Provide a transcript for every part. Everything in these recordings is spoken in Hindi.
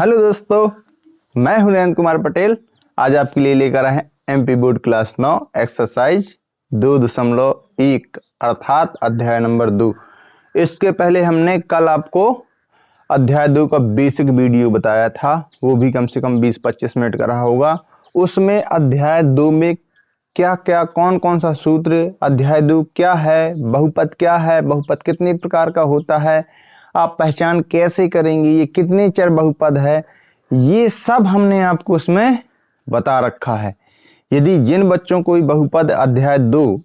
हेलो दोस्तों, मैं हूं नरेंद्र कुमार पटेल। आज आपके लिए लेकर आए हैं एमपी बोर्ड क्लास 9 एक्सरसाइज 2.1 अर्थात अध्याय नंबर 2। इसके पहले हमने कल आपको अध्याय 2 का बेसिक वीडियो बताया था, वो भी कम से कम 20-25 मिनट का रहा होगा। उसमें अध्याय 2 में क्या क्या कौन कौन सा सूत्र, अध्याय 2 क्या है, बहुपद क्या है, बहुपद कितने प्रकार का होता है, आप पहचान कैसे करेंगे, ये कितने चर बहुपद है, ये सब हमने आपको उसमें बता रखा है। यदि जिन बच्चों को बहुपद अध्याय 2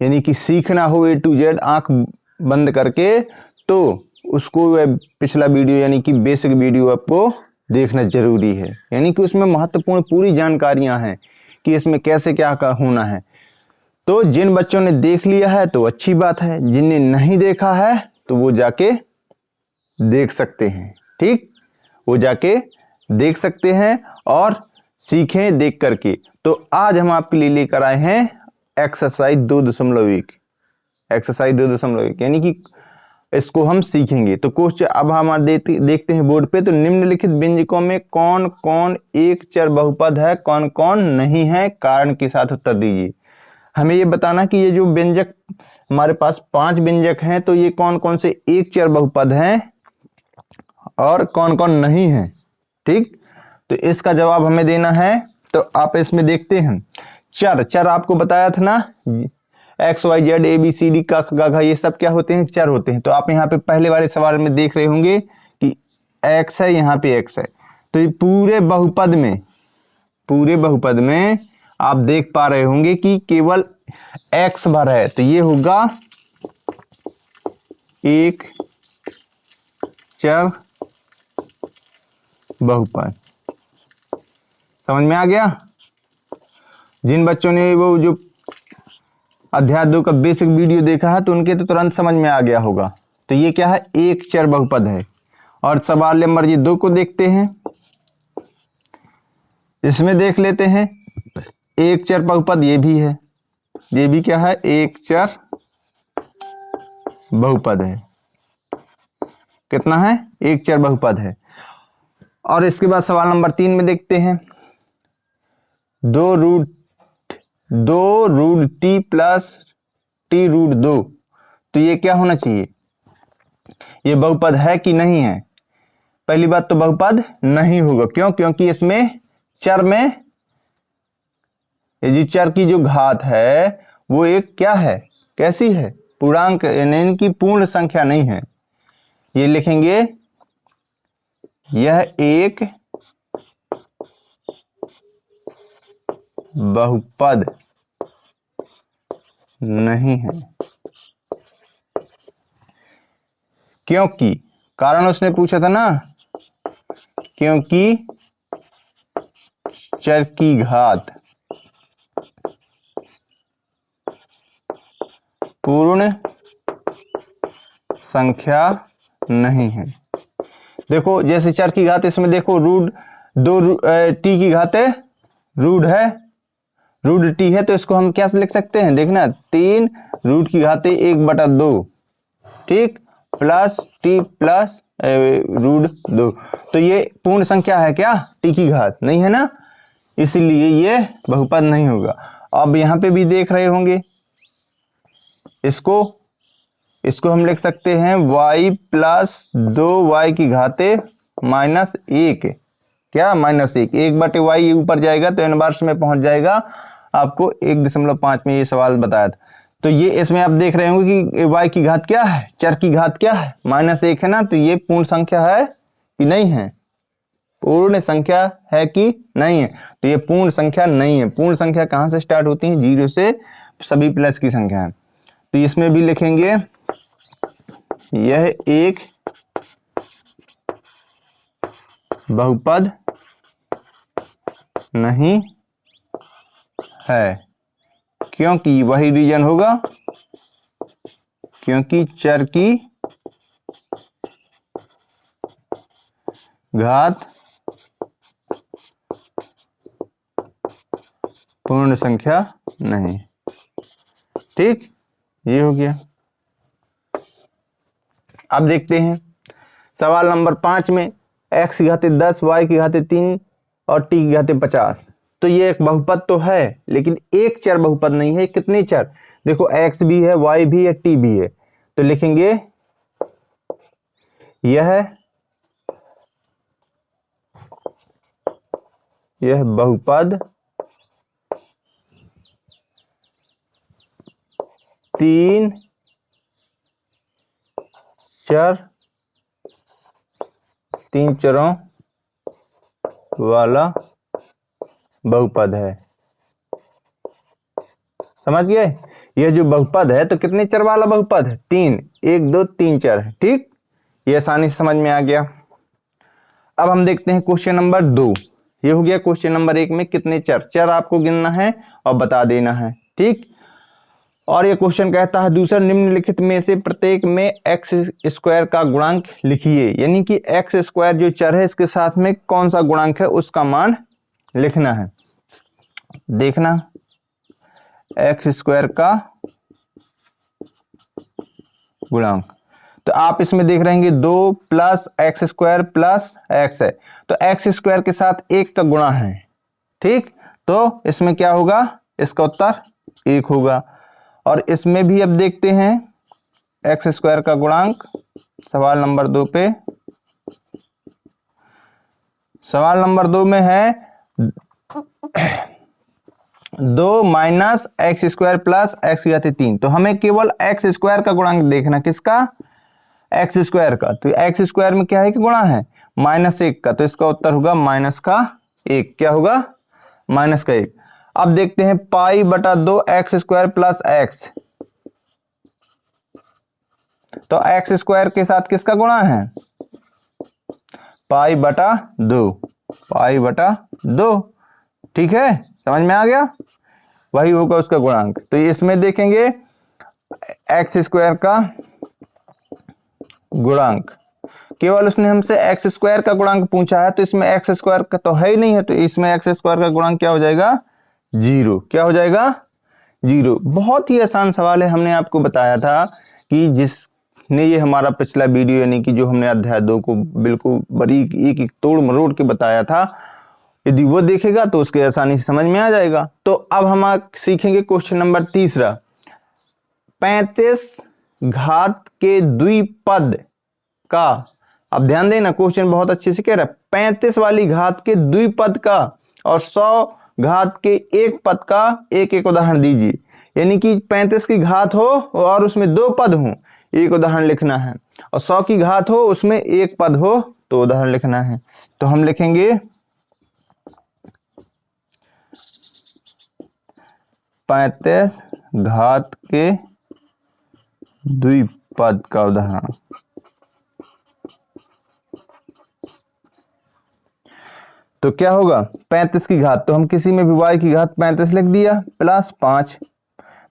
यानी कि सीखना हो A to Z आंख बंद करके, तो उसको पिछला वीडियो यानी कि बेसिक वीडियो आपको देखना जरूरी है। यानी कि उसमें महत्वपूर्ण पूरी जानकारियां हैं कि इसमें कैसे क्या होना है। तो जिन बच्चों ने देख लिया है तो अच्छी बात है, जिनने नहीं देखा है तो वो जाके देख सकते हैं। ठीक, वो जाके देख सकते हैं और सीखें देख करके। तो आज हम आपके लिए लेकर आए हैं एक्सरसाइज 2.1 यानी कि इसको हम सीखेंगे। तो क्वेश्चन अब हम देखते हैं बोर्ड पे। तो निम्नलिखित व्यंजकों में कौन कौन एक चर बहुपद है, कौन कौन नहीं है, कारण के साथ उत्तर दीजिए। हमें ये बताना कि ये जो व्यंजक हमारे पास 5 व्यंजक हैं, तो ये कौन कौन से एक चर बहुपद हैं और कौन कौन नहीं है। ठीक, तो इसका जवाब हमें देना है। तो आप इसमें देखते हैं चर आपको बताया था ना, XYZ ABCD का गा ये सब क्या होते हैं, चर होते हैं। तो आप यहाँ पे पहले वाले सवाल में देख रहे होंगे कि x है, यहाँ पे x है। तो ये पूरे बहुपद में आप देख पा रहे होंगे कि केवल x भर है, तो ये होगा एक चर बहुपद। समझ में आ गया? जिन बच्चों ने वो जो अध्याय 2 का बेसिक वीडियो देखा है तो उनके तो तुरंत समझ में आ गया होगा। तो ये क्या है, एक चर बहुपद है। और सवाल नंबर 2 को देखते हैं। इसमें देख लेते हैं एक चर बहुपद ये भी है, ये भी क्या है, एक चर बहुपद है। कितना है, एक चर बहुपद है। और इसके बाद सवाल नंबर 3 में देखते हैं 2√t प्लस t√2। तो ये क्या होना चाहिए, ये बहुपद है कि नहीं है। पहली बात तो बहुपद नहीं होगा। क्यों? क्योंकि इसमें चर में ये जो चर की जो घात है वो एक क्या है, कैसी है, पूर्णांक यानी कि पूर्ण संख्या नहीं है। ये लिखेंगे यह एक बहुपद नहीं है। क्योंकि कारण उसने पूछा था ना, क्योंकि चर की घात पूर्ण संख्या नहीं है। देखो जैसे चर की घात, इसमें देखो टी की घात है, रूट टी है, तो इसको हम क्या लिख सकते हैं, देखना 3 रूट की घाते 1/2, ठीक, प्लस टी प्लस √2। तो ये पूर्ण संख्या है क्या, टी की घात नहीं है ना, इसलिए ये बहुपद नहीं होगा। अब यहाँ पे भी देख रहे होंगे, इसको हम लिख सकते हैं y प्लस 2y की घाते -1, क्या -1, 1/y ऊपर जाएगा तो इनवर्स में पहुंच जाएगा। आपको 1.5 में ये सवाल बताया था। तो ये इसमें आप देख रहे होंगे कि y की घात क्या है, चर की घात क्या है, -1 है ना। तो ये पूर्ण संख्या है कि नहीं है, पूर्ण संख्या है कि नहीं है। तो ये पूर्ण संख्या नहीं है। पूर्ण संख्या कहां से स्टार्ट होती है, 0 से सभी प्लस की संख्या है। तो इसमें भी लिखेंगे यह एक बहुपद नहीं है। क्योंकि वही रीजन होगा, क्योंकि चर की घात पूर्ण संख्या नहीं। ठीक, ये हो गया। अब देखते हैं सवाल नंबर 5 में x की घाते 10, y की घाते 3 और t की घाते 50। तो ये एक बहुपद तो है, लेकिन एक चर बहुपद नहीं है। कितने चर, देखो x भी है, y भी है, t भी है। तो लिखेंगे यह बहुपद 3 चरों वाला बहुपद है। समझ गए? यह जो बहुपद है तो कितने चर वाला बहुपद है? 3, 1 2 3 चर है। ठीक, ये आसानी से समझ में आ गया। अब हम देखते हैं क्वेश्चन नंबर 2। ये हो गया क्वेश्चन नंबर 1 में कितने चर आपको गिनना है और बता देना है। ठीक, और ये क्वेश्चन कहता है दूसरा निम्नलिखित में से प्रत्येक में एक्स स्क्वायर का गुणांक लिखिए। यानी कि एक्स स्क्वायर जो चर है इसके साथ में कौन सा गुणांक है उसका मान लिखना है। देखना, एक्स स्क्वायर का गुणांक, तो आप इसमें देख रहे हैं 2 plus x square plus x है, तो एक्स स्क्वायर के साथ 1 का गुणा है। ठीक, तो इसमें क्या होगा, इसका उत्तर 1 होगा। और इसमें भी अब देखते हैं एक्स स्क्वायर का गुणांक, सवाल नंबर 2 पे। सवाल नंबर 2 में है 2 minus x square plus x की घाते 3। तो हमें केवल एक्स स्क्वायर का गुणांक देखना, किसका, एक्स स्क्वायर का। तो एक्स स्क्वायर में क्या है कि गुणा है -1 का, तो इसका उत्तर होगा -1। क्या होगा, -1। अब देखते हैं पाई बटा 2 एक्स स्क्वायर प्लस एक्स। तो एक्स स्क्वायर के साथ किसका गुणा है, पाई बटा 2। ठीक है, समझ में आ गया, वही होगा उसका गुणांक। तो इसमें देखेंगे एक्स स्क्वायर का गुणांक, केवल उसने हमसे एक्स स्क्वायर का गुणांक पूछा है, तो इसमें एक्स स्क्वायर का तो है ही नहीं है, तो इसमें एक्स स्क्वायर का गुणांक क्या हो जाएगा, 0। क्या हो जाएगा, 0। बहुत ही आसान सवाल है। हमने आपको बताया था कि जिसने ये हमारा पिछला वीडियो यानी कि जो हमने अध्याय 2 को बिल्कुल बारीक एक एक तोड़ मरोड़ के बताया था, यदि वो देखेगा तो उसके आसानी से समझ में आ जाएगा। तो अब हम सीखेंगे क्वेश्चन नंबर 3। 35 घात के द्विपद का, अब ध्यान देना क्वेश्चन बहुत अच्छे से कह रहा है, 35 वाली घात के द्विपद का और 100 घात के एक पद का एक एक उदाहरण दीजिए। यानी कि 35 की घात हो और उसमें 2 पद हो, एक उदाहरण लिखना है, और 100 की घात हो उसमें 1 पद हो तो उदाहरण लिखना है। तो हम लिखेंगे 35 घात के द्विपद का उदाहरण। तो क्या होगा, 35 की घात, तो हम किसी में भी y की घात 35 लिख दिया प्लस 5।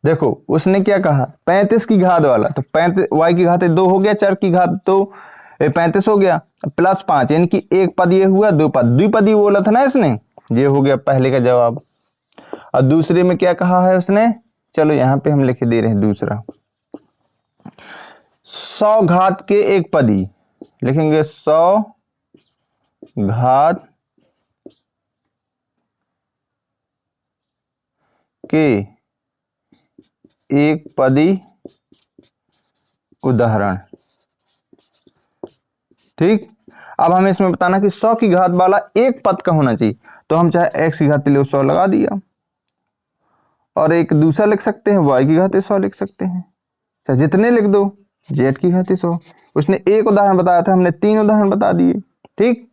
देखो उसने क्या कहा, 35 की घात वाला, तो 35 y की घात 2 हो गया, चर की घात तो 35 हो गया, प्लस 5, यानी कि एक पद ये हुआ, 2 पद, द्विपदी बोला था ना इसने, ये हो गया पहले का जवाब। और दूसरे में क्या कहा है उसने, चलो यहाँ पे हम लिख दे रहे हैं दूसरा, 100 घात के एक पदी, लिखेंगे 100 घात के एक पदी उदाहरण। ठीक, अब हमें इसमें बताना कि 100 की घात वाला एक पद का होना चाहिए, तो हम चाहे x की घात ले 100 लगा दिया, और एक दूसरा लिख सकते हैं y की घात 100 लिख सकते हैं, चाहे जितने लिख दो, z की घात 100। उसने एक उदाहरण बताया था, हमने 3 उदाहरण बता दिए। ठीक,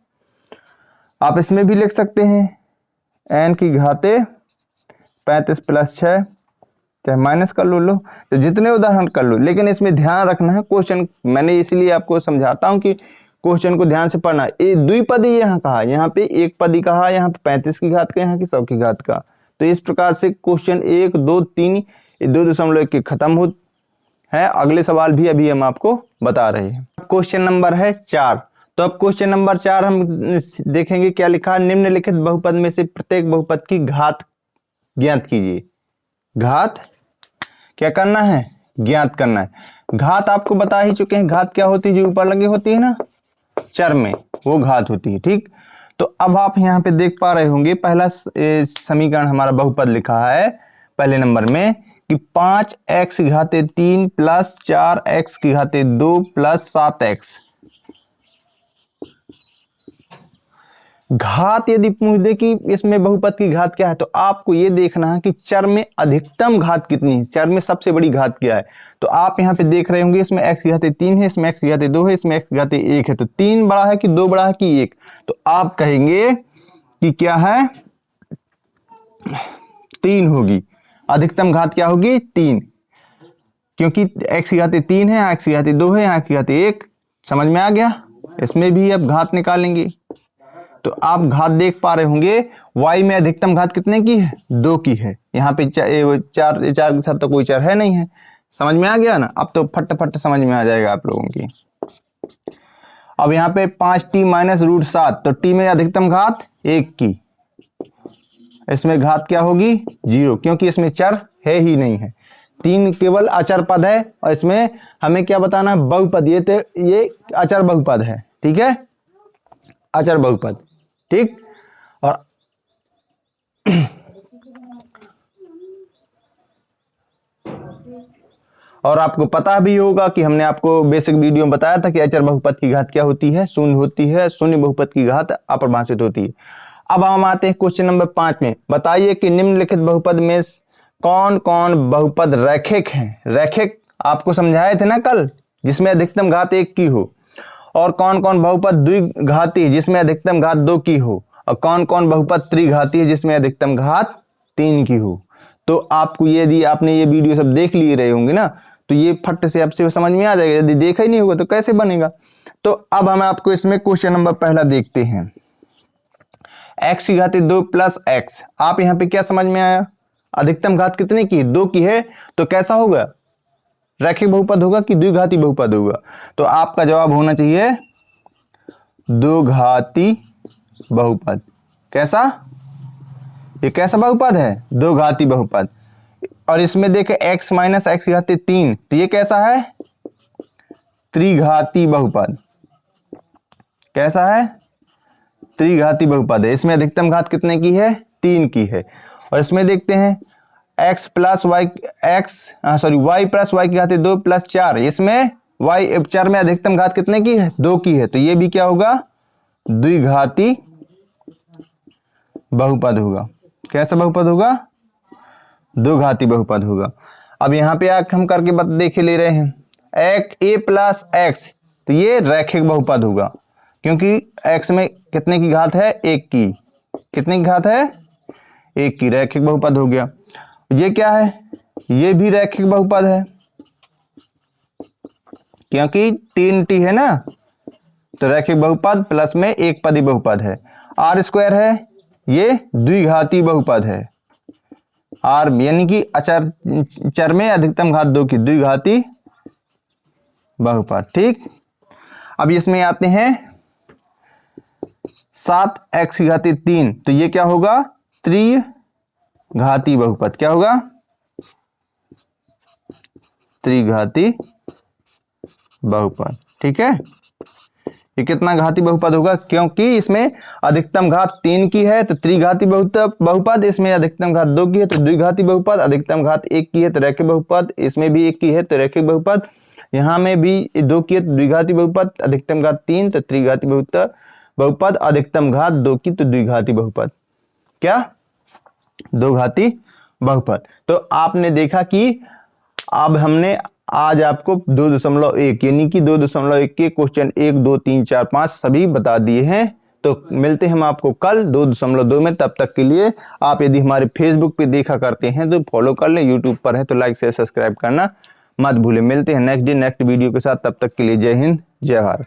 आप इसमें भी लिख सकते हैं n की घाते 35 प्लस 6, चाहे माइनस कर लो, तो जितने उदाहरण कर लो, लेकिन इसमें ध्यान रखना है, क्वेश्चन मैंने इसलिए आपको समझाता हूं कि क्वेश्चन को ध्यान से पढ़ना। ये द्विपदी यहाँ कहा, यहाँ पे एक पदी कहा, यहाँ पे 35 की घात का, यहाँ की 100 की घात का। तो इस प्रकार से क्वेश्चन 1 2 3 2.1 के खत्म हो है। अगले सवाल भी अभी हम आपको बता रहे हैं। क्वेश्चन नंबर है 4। तो अब क्वेश्चन नंबर 4 हम देखेंगे क्या लिखा, निम्नलिखित बहुपद में से प्रत्येक बहुपद की घात ज्ञात कीजिए। घात क्या करना है, ज्ञात करना है। घात आपको बता ही चुके हैं, घात क्या होती है, जो ऊपर लगी होती है ना, चर में वो घात होती है। ठीक, तो अब आप यहाँ पे देख पा रहे होंगे पहला समीकरण हमारा बहुपद लिखा है पहले नंबर में कि 5x की घाते 3 प्लस 4x की घाते 2 प्लस 7x। घात यदि पूछ दे कि इसमें बहुपद की घात क्या है तो आपको ये देखना है कि चर में अधिकतम घात कितनी है, चर में सबसे बड़ी घात क्या है। तो आप यहाँ पे देख रहे होंगे इसमें x की घाते 3 है, इसमें x की घाते 2 है, इसमें x की घाते 1 है। तो 3 बड़ा है कि 2 बड़ा है कि 1? तो आप कहेंगे कि क्या है, 3 होगी। अधिकतम घात क्या होगी? 3, क्योंकि x की घाते 3 है, यहाँ x की घाते 2 है, यहाँ x की घाते 1। समझ में आ गया? इसमें भी अब घात निकालेंगे तो आप घात देख पा रहे होंगे y में अधिकतम घात कितने की है? 2 की है। यहाँ पे चार के साथ तो कोई चर है नहीं है। समझ में आ गया ना? अब तो फट फट समझ में आ जाएगा आप लोगों की। अब यहाँ पे 5t माइनस रूट 7, तो t में अधिकतम घात 1 की, इसमें घात क्या होगी? 0, क्योंकि इसमें चर है ही नहीं है। 3 केवल अचर पद है और इसमें हमें क्या बताना है? बहुपद। ये अचर बहुपद है। ठीक है, अचर बहुपद। ठीक, और आपको पता भी होगा कि हमने आपको बेसिक वीडियो में बताया था कि अचर बहुपद की घात क्या होती है? शून्य होती है। शून्य बहुपद की घात अपरिभाषित होती है। अब हम आते हैं क्वेश्चन नंबर 5 में। बताइए कि निम्नलिखित बहुपद में कौन कौन बहुपद रैखिक हैं? रैखिक आपको समझाए थे ना कल, जिसमें अधिकतम घात 1 की हो। और कौन कौन बहुपद द्विघाती जिसमें अधिकतम घात 2 की हो। और कौन कौन बहुपद त्रिघाती है जिसमें अधिकतम घात 3 की हो। तो आपको यदि आपने ये वीडियो सब देख लिए रहे होंगे ना तो ये फट से आपसे समझ में आ जाएगा। यदि देखा ही नहीं होगा तो कैसे बनेगा? तो अब हम आपको इसमें क्वेश्चन नंबर पहला देखते हैं। x की घाते 2 प्लस x। आप यहाँ पे क्या समझ में आया? अधिकतम घात कितने की? 2 की है। तो कैसा होगा? रैखिक बहुपद होगा कि द्विघाती बहुपद होगा? तो आपका जवाब होना चाहिए द्विघाती बहुपद। कैसा? ये कैसा बहुपद है? द्विघाती बहुपद। और इसमें देखे x माइनस एक्स की घाते 3, तो ये कैसा है? त्रिघाती बहुपद। कैसा है? त्रिघाती बहुपद है। इसमें अधिकतम घात कितने की है? 3 की है। और इसमें देखते हैं x plus y y plus y की घाते 2 प्लस 4। इसमें y चर में अधिकतम घात कितने की है? 2 की है। तो ये भी क्या होगा? द्विघाती बहुपद होगा। कैसा बहुपद होगा? द्विघाती बहुपद होगा। अब यहाँ पे हम करके देखे ले रहे हैं a प्लस एक्स, तो ये रैखिक बहुपद होगा क्योंकि x में कितने की घात है? 1 की। कितने की घात है? 1 की। रैखिक बहुपद हो गया। ये क्या है? ये भी रैखिक बहुपद है क्योंकि 3t है ना, तो रैखिक बहुपद प्लस में एक पदी बहुपद है। आर स्क्वायर है, ये द्विघाती बहुपद है। आर यानी कि अचर चर में अधिकतम घात 2 की, द्विघाती बहुपद। ठीक, अब इसमें आते हैं 7x की घाती 3, तो ये क्या होगा? त्रिघाती बहुपद। क्या होगा? त्रिघाती बहुपद। ठीक है, ये कितना घाती बहुपद होगा? क्योंकि इसमें अधिकतम घात 3 की है तो त्रिघाती बहुपद। इसमें अधिकतम घात 2 की है तो द्विघाती बहुपद। अधिकतम घात 1 की है तो रैखिक बहुपद। इसमें भी 1 की है तो रैखिक बहुपद। यहाँ में भी 2 की है तो द्विघाती बहुपद। अधिकतम घात 3 तो त्रिघाती बहुपद। अधिकतम घात 2 की तो द्विघाती बहुपद। क्या? द्विघाती बहुपद। तो आपने देखा कि अब हमने आज आपको 2.1 यानी कि 2.1 के क्वेश्चन 1, 2, 3, 4, 5 सभी बता दिए हैं। तो मिलते हैं हम आपको कल 2.2 में। तब तक के लिए आप यदि हमारे फेसबुक पे देखा करते हैं तो फॉलो कर लें, यूट्यूब पर है तो लाइक शेयर सब्सक्राइब करना मत भूलें। मिलते हैं नेक्स्ट डे नेक्स्ट वीडियो के साथ। तब तक के लिए जय हिंद, जय भारत।